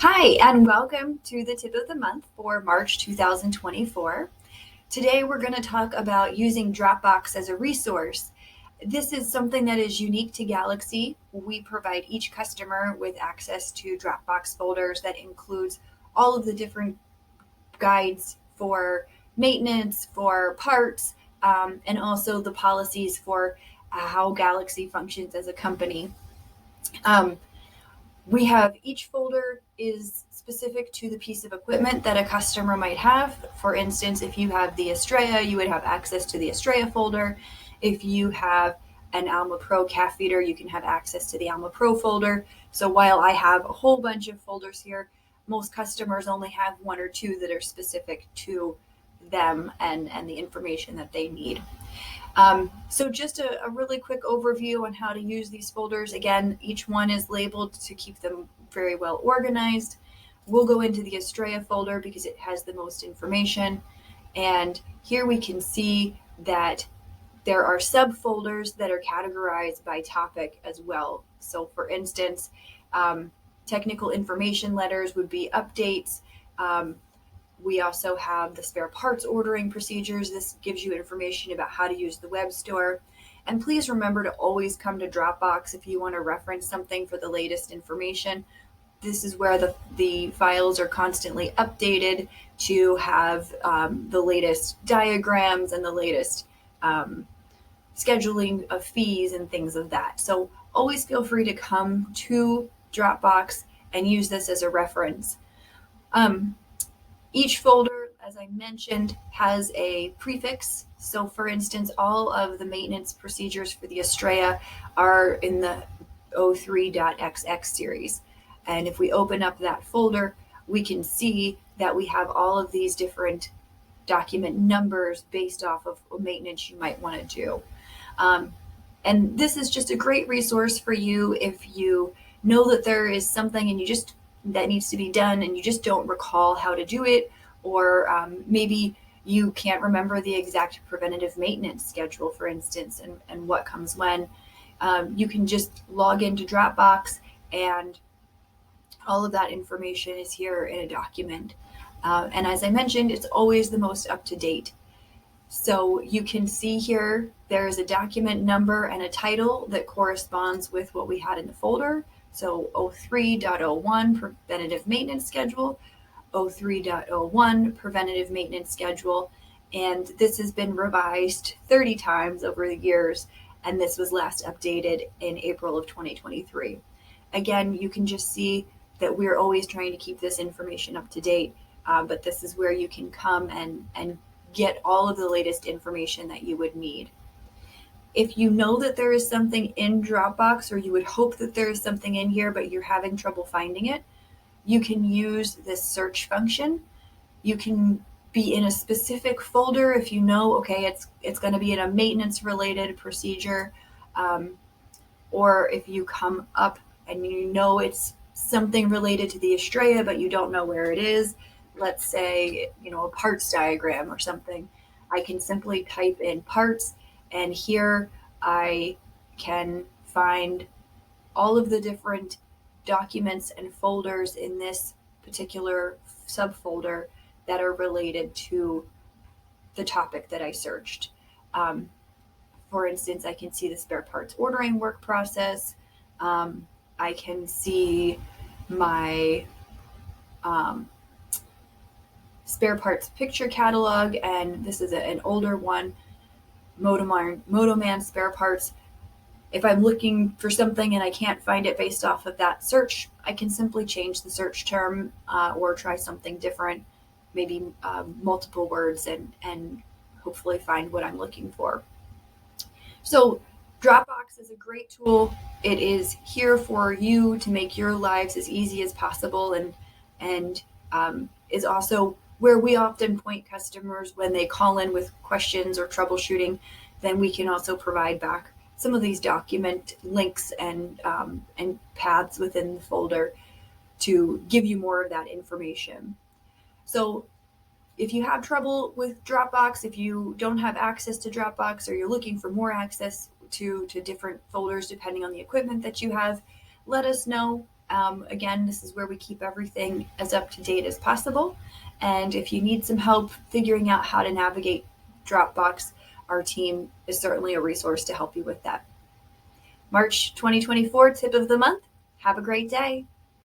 Hi, and welcome to the tip of the month for March 2024. Today, we're going to talk about using Dropbox as a resource. This is something that is unique to Galaxy. We provide each customer with access to Dropbox folders that includes all of the different guides for maintenance, for parts, and also the policies for how Galaxy functions as a company. Um, we have each folder is specific to the piece of equipment that a customer might have. For instance, if you have the Estrella, you would have access to the Estrella folder. If you have an Alma Pro calf feeder, you can have access to the Alma Pro folder. So while I have a whole bunch of folders here, most customers only have one or two that are specific to them and the information that they need. So just a really quick overview on how to use these folders. Again, each one is labeled to keep them very well organized. We'll go into the Estrella folder because it has the most information. And here we can see that there are subfolders that are categorized by topic as well. So for instance, technical information letters would be updates. We also have the spare parts ordering procedures. This gives you information about how to use the web store. And please remember to always come to Dropbox if you want to reference something for the latest information. This is where the files are constantly updated to have the latest diagrams and the latest scheduling of fees and things of that. So always feel free to come to Dropbox and use this as a reference. Each folder, as I mentioned, has a prefix. So for instance, all of the maintenance procedures for the Estrella are in the 03.xx series. And if we open up that folder, we can see that we have all of these different document numbers based off of maintenance you might want to do. And this is just a great resource for you if you know that there is something and that needs to be done and you just don't recall how to do it, or maybe you can't remember the exact preventative maintenance schedule, for instance, and what comes when. You can just log into Dropbox and all of that information is here in a document. And as I mentioned, it's always the most up to date. So you can see here, there's a document number and a title that corresponds with what we had in the folder. So 03.01 preventative maintenance schedule, 03.01 preventative maintenance schedule. And this has been revised 30 times over the years. And this was last updated in April of 2023. Again, you can just see that we're always trying to keep this information up to date. But this is where you can come and get all of the latest information that you would need. If you know that there is something in Dropbox, or you would hope that there is something in here, but you're having trouble finding it, you can use this search function. You can be in a specific folder if you know, okay, it's going to be in a maintenance related procedure. Or if you come up and you know it's something related to the Estrella, but you don't know where it is, let's say, a parts diagram or something, I can simply type in parts, and here I can find all of the different documents and folders in this particular subfolder that are related to the topic that I searched. For instance, I can see the spare parts ordering work process. I can see my spare parts picture catalog, and this is an older one, Motoman spare parts. If I'm looking for something and I can't find it based off of that search, I can simply change the search term or try something different, maybe multiple words, and hopefully find what I'm looking for. So Dropbox is a great tool. It is here for you to make your lives as easy as possible, and is also where we often point customers when they call in with questions or troubleshooting. Then we can also provide back some of these document links and paths within the folder to give you more of that information. So if you have trouble with Dropbox, if you don't have access to Dropbox, or you're looking for more access to different folders depending on the equipment that you have, let us know. Again, this is where we keep everything as up to date as possible. And if you need some help figuring out how to navigate Dropbox, our team is certainly a resource to help you with that. March 2024 tip of the month. Have a great day.